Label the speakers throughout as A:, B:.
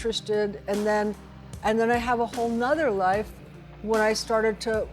A: interested, and then I have a whole nother life when I started to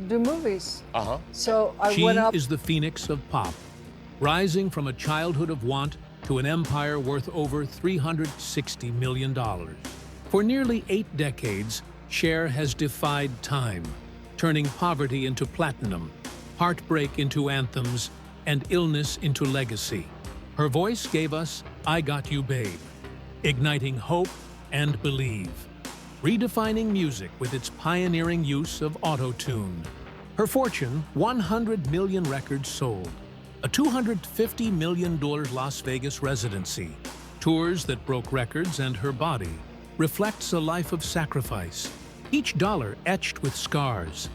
A: do movies. So I went up.
B: She is the phoenix of pop, rising from a childhood of want to an empire worth over $360 million. For nearly 8 decades, Cher has defied time, turning poverty into platinum, heartbreak into anthems, and illness into legacy. Her voice gave us I Got You Babe, igniting hope and believe, redefining music with its pioneering use of auto-tune. Her fortune, 100 million records sold, a $250 million Las Vegas residency, tours that broke records, and her body reflects a life of sacrifice, each dollar etched with scars.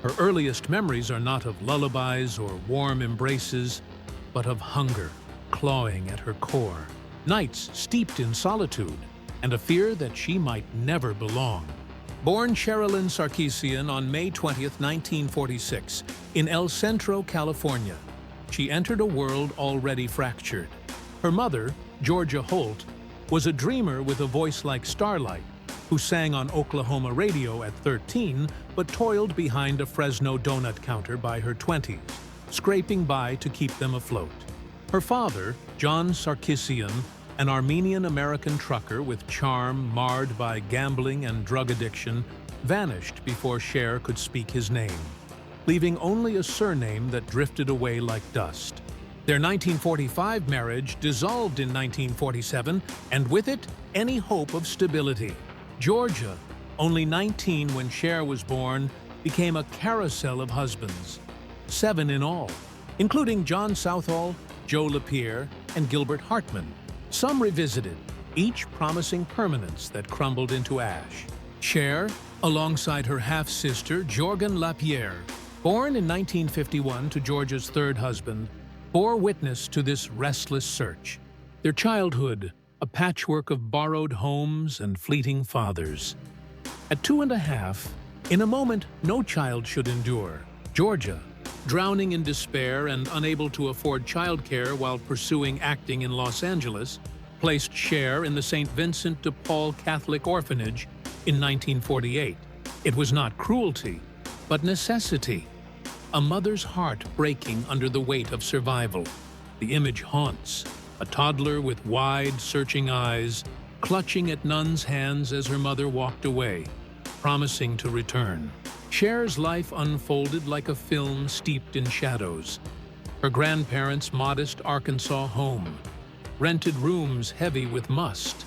B: Her earliest memories are not of lullabies or warm embraces, but of hunger clawing at her core, nights steeped in solitude, and a fear that she might never belong. Born Sherilyn Sarkisian on May 20, 1946, in El Centro, California, she entered a world already fractured. Her mother, Georgia Holt, was a dreamer with a voice like starlight, who sang on Oklahoma radio at 13 but toiled behind a Fresno donut counter by her 20s, scraping by to keep them afloat. Her father, John Sarkisian, an Armenian-American trucker with charm marred by gambling and drug addiction, vanished before Cher could speak his name, leaving only a surname that drifted away like dust. Their 1945 marriage dissolved in 1947, and with it, any hope of stability. Georgia, only 19 when Cher was born, became a carousel of husbands, 7 in all, including John Southall, Joe LaPierre, and Gilbert Hartman. Some revisited, each promising permanence that crumbled into ash. Cher, alongside her half-sister, Jorgen LaPierre, born in 1951 to Georgia's third husband, bore witness to this restless search. Their childhood, a patchwork of borrowed homes and fleeting fathers. At 2.5, in a moment no child should endure, Georgia, drowning in despair and unable to afford childcare while pursuing acting in Los Angeles, placed Cher in the St. Vincent de Paul Catholic Orphanage in 1948. It was not cruelty, but necessity. A mother's heart breaking under the weight of survival. The image haunts, a toddler with wide, searching eyes, clutching at Nun's hands as her mother walked away, promising to return. Cher's life unfolded like a film steeped in shadows. Her grandparents' modest Arkansas home, rented rooms heavy with must,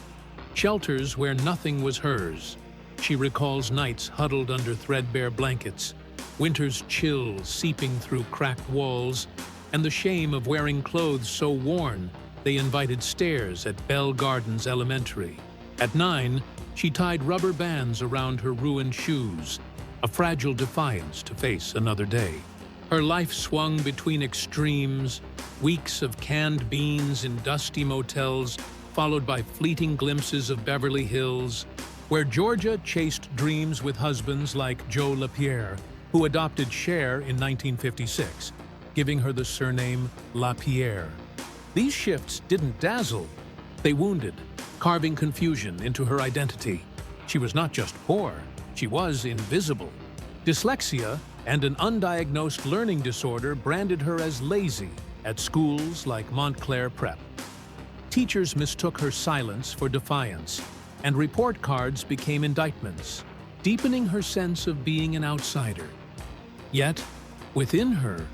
B: shelters where nothing was hers. She recalls nights huddled under threadbare blankets, winter's chill seeping through cracked walls, and the shame of wearing clothes so worn they invited stares at Bell Gardens Elementary. At 9, she tied rubber bands around her ruined shoes, a fragile defiance to face another day. Her life swung between extremes, weeks of canned beans in dusty motels, followed by fleeting glimpses of Beverly Hills, where Georgia chased dreams with husbands like Joe LaPierre, who adopted Cher in 1956, giving her the surname LaPierre. These shifts didn't dazzle, they wounded, carving confusion into her identity. She was not just poor, she was invisible. Dyslexia and an undiagnosed learning disorder branded her as lazy at schools like Montclair Prep. Teachers mistook her silence for defiance, and report cards became indictments, deepening her sense of being an outsider. Yet, within her,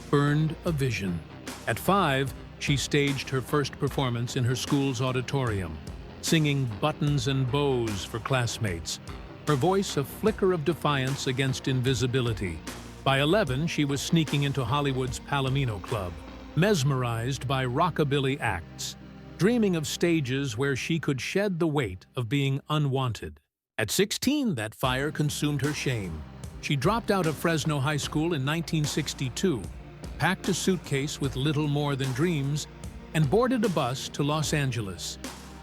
B: burned a vision. At 5, she staged her first performance in her school's auditorium, singing Buttons and Bows for classmates, her voice a flicker of defiance against invisibility. By 11, she was sneaking into Hollywood's Palomino Club, mesmerized by rockabilly acts, dreaming of stages where she could shed the weight of being unwanted. At 16, that fire consumed her shame. She dropped out of Fresno High School in 1962, packed a suitcase with little more than dreams, and boarded a bus to Los Angeles,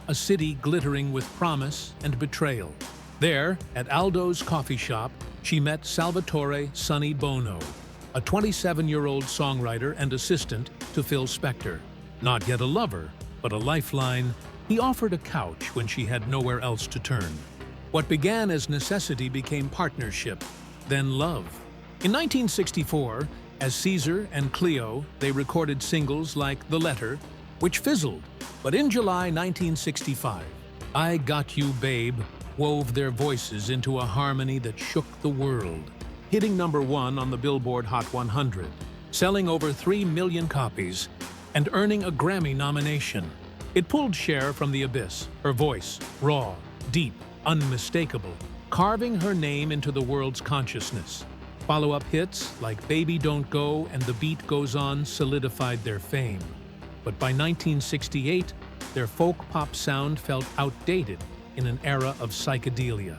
B: a city glittering with promise and betrayal. There, at Aldo's coffee shop, she met Salvatore Sonny Bono, a 27-year-old songwriter and assistant to Phil Spector. Not yet a lover, but a lifeline, He offered a couch when she had nowhere else to turn. What began as necessity became partnership, then love. In 1964, as Caesar and Cleo, they recorded singles like The Letter, which fizzled. But in July 1965, I Got You Babe wove their voices into a harmony that shook the world, hitting #1 on the Billboard Hot 100, selling over 3 million copies, and earning a Grammy nomination. It pulled Cher from the abyss, her voice raw, deep, unmistakable, carving her name into the world's consciousness. Follow-up hits like Baby Don't Go and The Beat Goes On solidified their fame. But by 1968, their folk pop sound felt outdated in an era of psychedelia.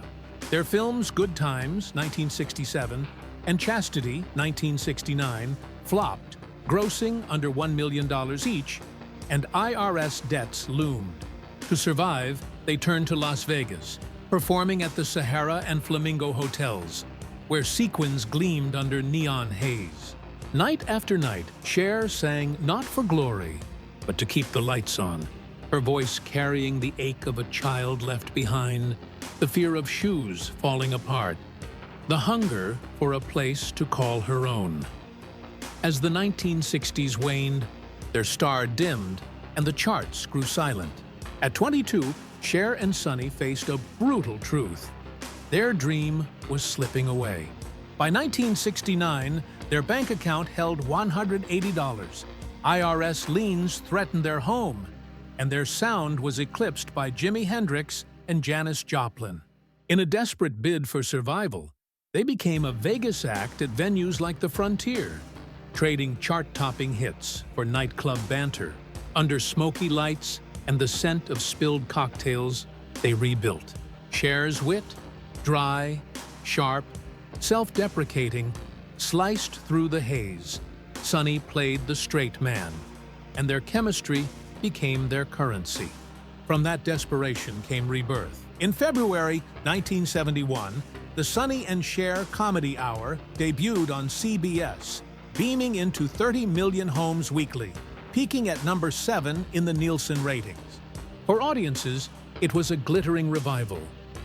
B: Their films Good Times, 1967, and Chastity, 1969, flopped, grossing under $1 million each, and IRS debts loomed. To survive, they turned to Las Vegas, performing at the Sahara and Flamingo hotels, where sequins gleamed under neon haze. Night after night, Cher sang not for glory, but to keep the lights on, her voice carrying the ache of a child left behind, the fear of shoes falling apart, the hunger for a place to call her own. As the 1960s waned, their star dimmed, and the charts grew silent. At 22, Cher and Sonny faced a brutal truth. Their dream was slipping away. By 1969, their bank account held $180. IRS liens threatened their home, and their sound was eclipsed by Jimi Hendrix and Janis Joplin. In a desperate bid for survival, they became a Vegas act at venues like the Frontier, trading chart-topping hits for nightclub banter. Under smoky lights and the scent of spilled cocktails, they rebuilt. Cher's wit, dry, sharp, self-deprecating, sliced through the haze. Sonny played the straight man, and their chemistry became their currency. From that desperation came rebirth. In February 1971, the Sonny and Cher Comedy Hour debuted on CBS, beaming into 30 million homes weekly, peaking at #7 in the Nielsen ratings. For audiences, it was a glittering revival.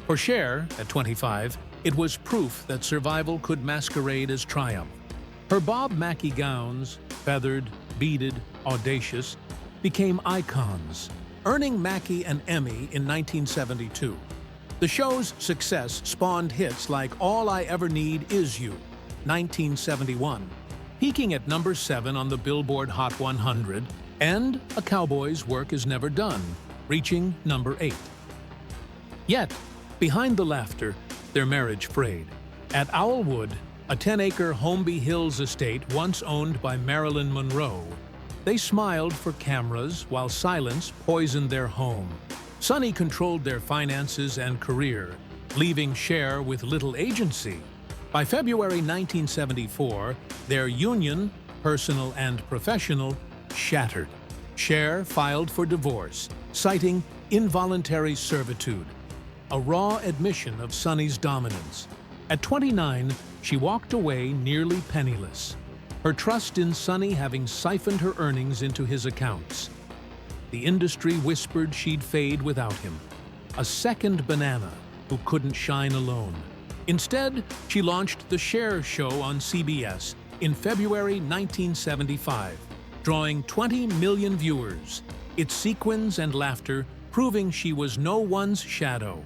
B: For Cher, at 25, it was proof that survival could masquerade as triumph. Her Bob Mackie gowns, feathered, beaded, audacious, became icons, earning Mackie an Emmy in 1972. The show's success spawned hits like All I Ever Need Is You, 1971, peaking at #7 on the Billboard Hot 100, and A Cowboy's Work Is Never Done, reaching #8. Yet, behind the laughter, their marriage frayed. At Owlwood, a 10-acre Holmby Hills estate once owned by Marilyn Monroe, they smiled for cameras while silence poisoned their home. Sonny controlled their finances and career, leaving Cher with little agency. By February 1974, their union, personal and professional, shattered. Cher filed for divorce, citing involuntary servitude, a raw admission of Sonny's dominance. At 29, she walked away nearly penniless, her trust in Sonny having siphoned her earnings into his accounts. The industry whispered she'd fade without him, a second banana who couldn't shine alone. Instead, she launched The Cher Show on CBS in February 1975, drawing 20 million viewers, its sequins and laughter proving she was no one's shadow.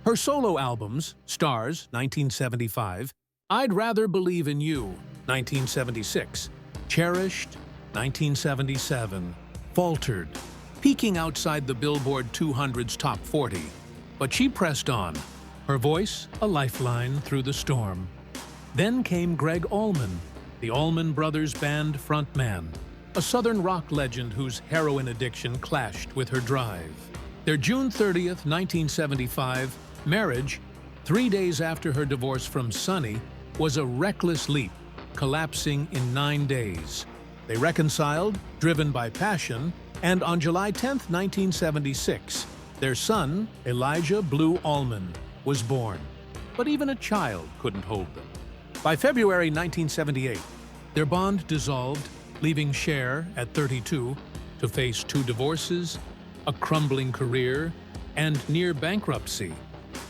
B: Her solo albums, Stars, 1975, I'd Rather Believe in You, 1976, Cherished, 1977, faltered, peaking outside the Billboard 200's top 40. But she pressed on, her voice a lifeline through the storm. Then came Greg Allman, the Allman Brothers Band frontman, a Southern rock legend whose heroin addiction clashed with her drive. Their June 30th, 1975, marriage, 3 days after her divorce from Sonny, was a reckless leap, collapsing in 9 days. They reconciled, driven by passion, and on July 10, 1976, their son, Elijah Blue Allman, was born. But even a child couldn't hold them. By February 1978, their bond dissolved, leaving Cher, at 32, to face 2 divorces, a crumbling career, and near bankruptcy.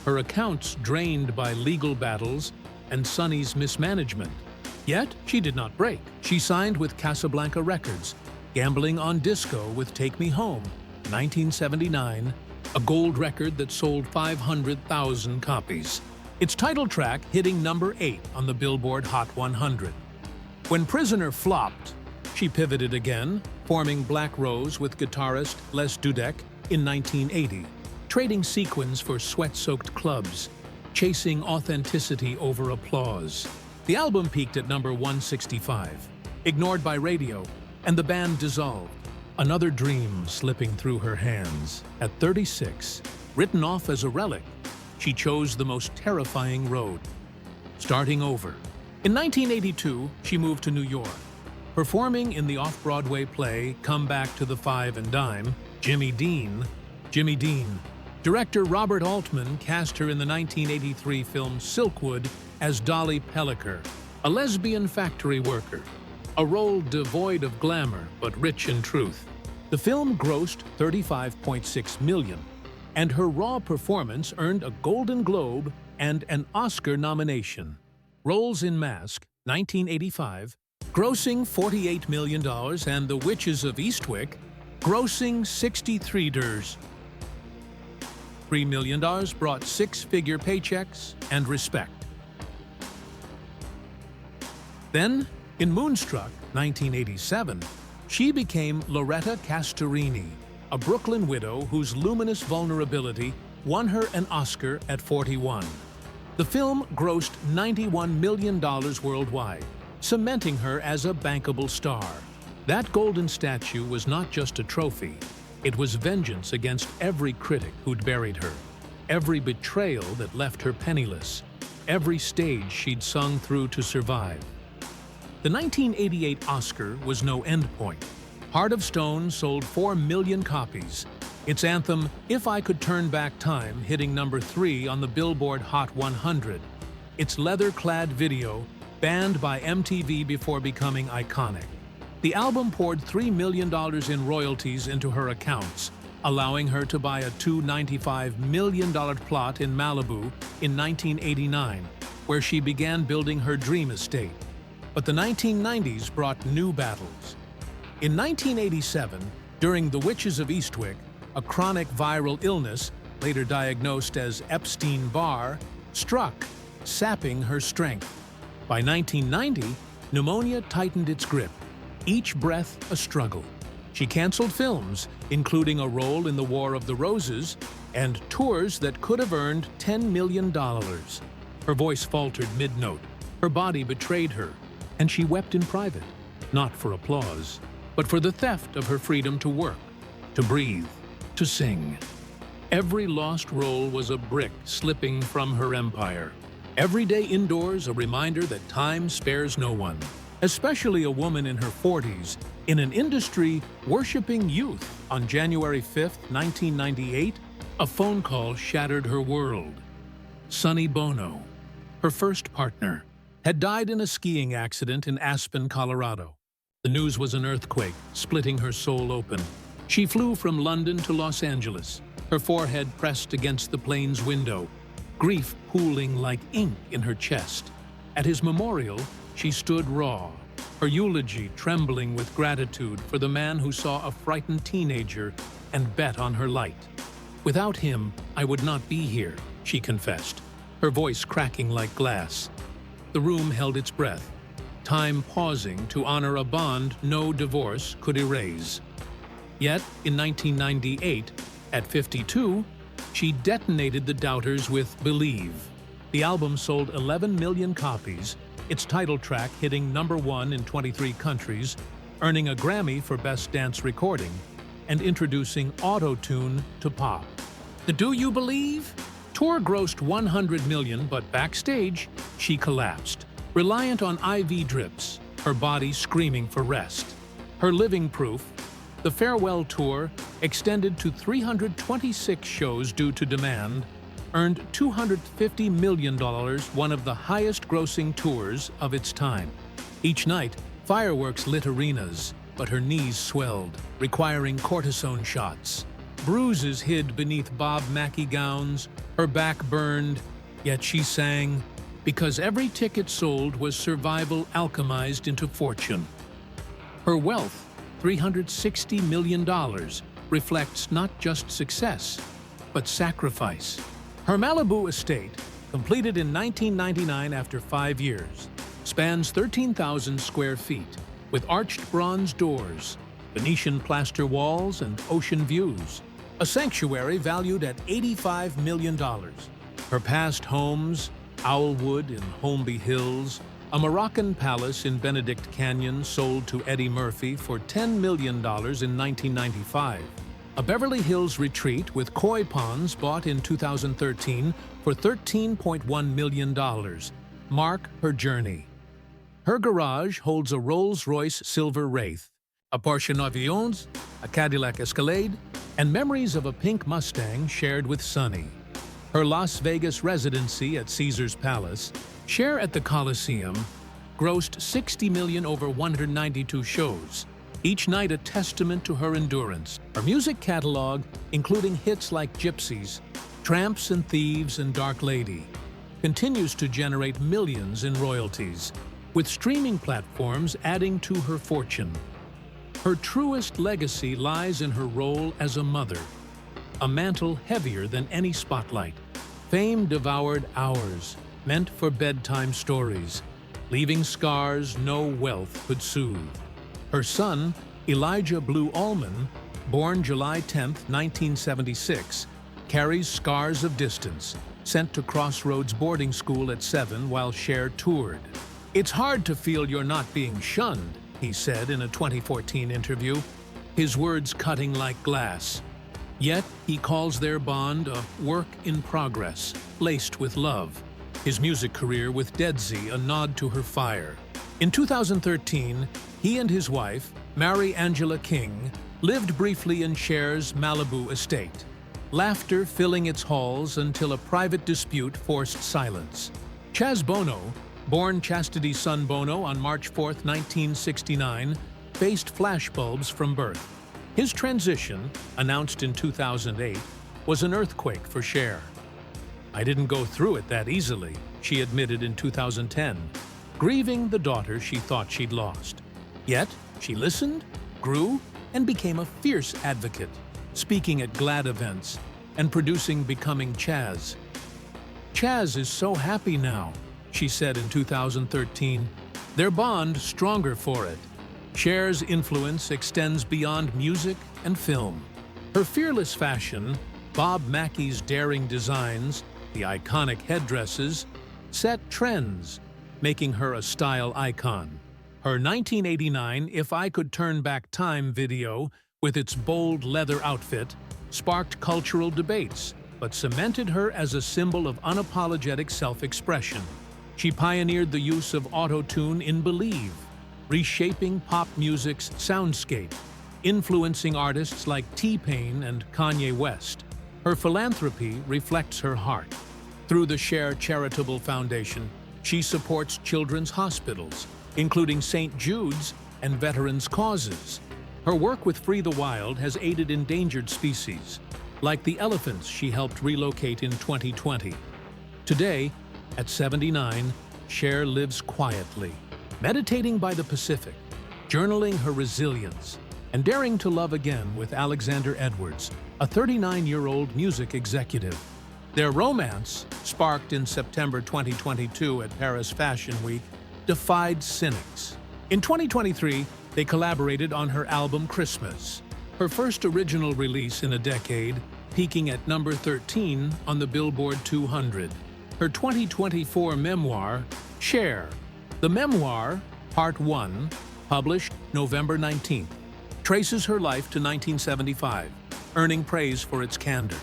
B: Her accounts drained by legal battles and Sonny's mismanagement. Yet, she did not break. She signed with Casablanca Records, gambling on disco with Take Me Home, 1979, a gold record that sold 500,000 copies. Its title track hitting number 8 on the Billboard Hot 100. When Prisoner flopped, she pivoted again, forming Black Rose with guitarist Les Dudek in 1980, trading sequins for sweat-soaked clubs, chasing authenticity over applause. The album peaked at number 165, ignored by radio, and the band dissolved. Another dream slipping through her hands. At 36, written off as a relic, she chose the most terrifying road, starting over. In 1982, she moved to New York, performing in the off-Broadway play Come Back to the Five and Dime, Jimmy Dean. Director Robert Altman cast her in the 1983 film Silkwood as Dolly Pellicker, a lesbian factory worker, a role devoid of glamour but rich in truth. The film grossed $35.6 million, and her raw performance earned a Golden Globe and an Oscar nomination. Roles in Mask, 1985, grossing $48 million, and The Witches of Eastwick, grossing $63. $3 million brought six-figure paychecks and respect. Then, in Moonstruck, 1987, she became Loretta Castorini, a Brooklyn widow whose luminous vulnerability won her an Oscar at 41. The film grossed $91 million worldwide, cementing her as a bankable star. That golden statue was not just a trophy. It was vengeance against every critic who'd buried her, every betrayal that left her penniless, every stage she'd sung through to survive. The 1988 Oscar was no endpoint. Heart of Stone sold 4 million copies. Its anthem, If I Could Turn Back Time, hitting number 3 on the Billboard Hot 100. Its leather-clad video, banned by MTV before becoming iconic. The album poured $3 million in royalties into her accounts, allowing her to buy a $295 million plot in Malibu in 1989, where she began building her dream estate. But the 1990s brought new battles. In 1987, during The Witches of Eastwick, a chronic viral illness, later diagnosed as Epstein-Barr, struck, sapping her strength. By 1990, pneumonia tightened its grip, each breath a struggle. She canceled films, including a role in The War of the Roses, and tours that could have earned $10 million. Her voice faltered mid-note, her body betrayed her, and she wept in private, not for applause, but for the theft of her freedom to work, to breathe, to sing. Every lost role was a brick slipping from her empire. Every day indoors, a reminder that time spares no one, especially a woman in her 40s, in an industry worshiping youth. On January 5, 1998, a phone call shattered her world. Sonny Bono, her first partner, had died in a skiing accident in Aspen, Colorado. The news was an earthquake, splitting her soul open. She flew from London to Los Angeles, her forehead pressed against the plane's window, grief pooling like ink in her chest. At his memorial, she stood raw, her eulogy trembling with gratitude for the man who saw a frightened teenager and bet on her light. "Without him, I would not be here," she confessed, her voice cracking like glass. The room held its breath, time pausing to honor a bond no divorce could erase. Yet, in 1998, at 52, she detonated the doubters with Believe. The album sold 11 million copies, its title track hitting number 1 in 23 countries, earning a Grammy for Best Dance Recording, and introducing auto-tune to pop. The Do You Believe tour grossed $100 million, but backstage, she collapsed, reliant on IV drips, her body screaming for rest. Her living proof, the farewell tour, extended to 326 shows due to demand, earned $250 million, one of the highest-grossing tours of its time. Each night, fireworks lit arenas, but her knees swelled, requiring cortisone shots. bruises hid beneath Bob Mackie gowns, her back burned, yet she sang, because every ticket sold was survival alchemized into fortune. Her wealth, $360 million, reflects not just success, but sacrifice. Her Malibu estate, completed in 1999 after 5 years, spans 13,000 square feet, with arched bronze doors, Venetian plaster walls, and ocean views. A sanctuary valued at $85 million. Her past homes, Owlwood in Holmby Hills, a Moroccan palace in Benedict Canyon sold to Eddie Murphy for $10 million in 1995. A Beverly Hills retreat with koi ponds bought in 2013 for $13.1 million mark her journey. Her garage holds a Rolls-Royce Silver Wraith, a Porsche 911, a Cadillac Escalade, and memories of a pink Mustang shared with Sonny. Her Las Vegas residency at Caesar's Palace, Cher at the Coliseum, grossed $60 million over 192 shows, each night a testament to her endurance. Her music catalog, including hits like Gypsies, Tramps and Thieves, and Dark Lady, continues to generate millions in royalties, with streaming platforms adding to her fortune. Her truest legacy lies in her role as a mother, a mantle heavier than any spotlight. Fame devoured hours, meant for bedtime stories, leaving scars no wealth could soothe. Her son, Elijah Blue Allman, born July 10, 1976, carries scars of distance, sent to Crossroads boarding school at 7 while Cher toured. "It's hard to feel you're not being shunned," he said in a 2014 interview, his words cutting like glass. Yet, he calls their bond a work in progress, laced with love. His music career with Dead Z a nod to her fire. In 2013, he and his wife, Mary Angela King, lived briefly in Cher's Malibu estate, laughter filling its halls until a private dispute forced silence. Chaz Bono, born Chastity's son Bono on March 4, 1969, faced flashbulbs from birth. His transition, announced in 2008, was an earthquake for Cher. "I didn't go through it that easily," she admitted in 2010, grieving the daughter she thought she'd lost. Yet, she listened, grew, and became a fierce advocate, speaking at GLAAD events and producing Becoming Chaz. "Chaz is so happy now," she said in 2013, their bond stronger for it. Cher's influence extends beyond music and film. Her fearless fashion, Bob Mackie's daring designs, the iconic headdresses, set trends, making her a style icon. Her 1989 If I Could Turn Back Time video, with its bold leather outfit, sparked cultural debates, but cemented her as a symbol of unapologetic self-expression. She pioneered the use of auto-tune in Believe, reshaping pop music's soundscape, influencing artists like T-Pain and Kanye West. Her philanthropy reflects her heart. Through the Cher Charitable Foundation, she supports children's hospitals, including St. Jude's and veterans' causes. Her work with Free the Wild has aided endangered species, like the elephants she helped relocate in 2020. Today, at 79, Cher lives quietly, meditating by the Pacific, journaling her resilience, and daring to love again with Alexander Edwards, a 39-year-old music executive. Their romance, sparked in September 2022 at Paris Fashion Week, defied cynics. In 2023, they collaborated on her album Christmas, her first original release in a decade, peaking at number 13 on the Billboard 200. Her 2024 memoir, Cher. The memoir, Part 1, published November 19th, traces her life to 1975, earning praise for its candor.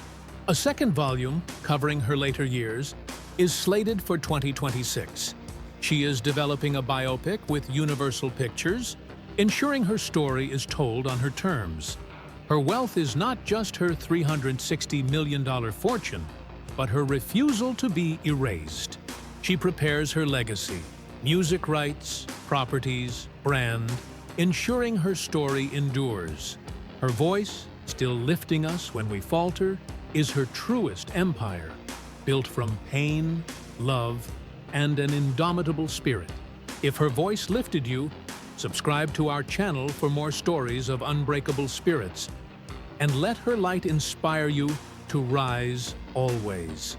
B: A second volume, covering her later years, is slated for 2026. She is developing a biopic with Universal Pictures, ensuring her story is told on her terms. Her wealth is not just her $360 million fortune, but her refusal to be erased. She prepares her legacy, music rights, properties, brand, ensuring her story endures. Her voice, still lifting us when we falter, is her truest empire, built from pain, love, and an indomitable spirit. If her voice lifted you, subscribe to our channel for more stories of unbreakable spirits, and let her light inspire you to rise always.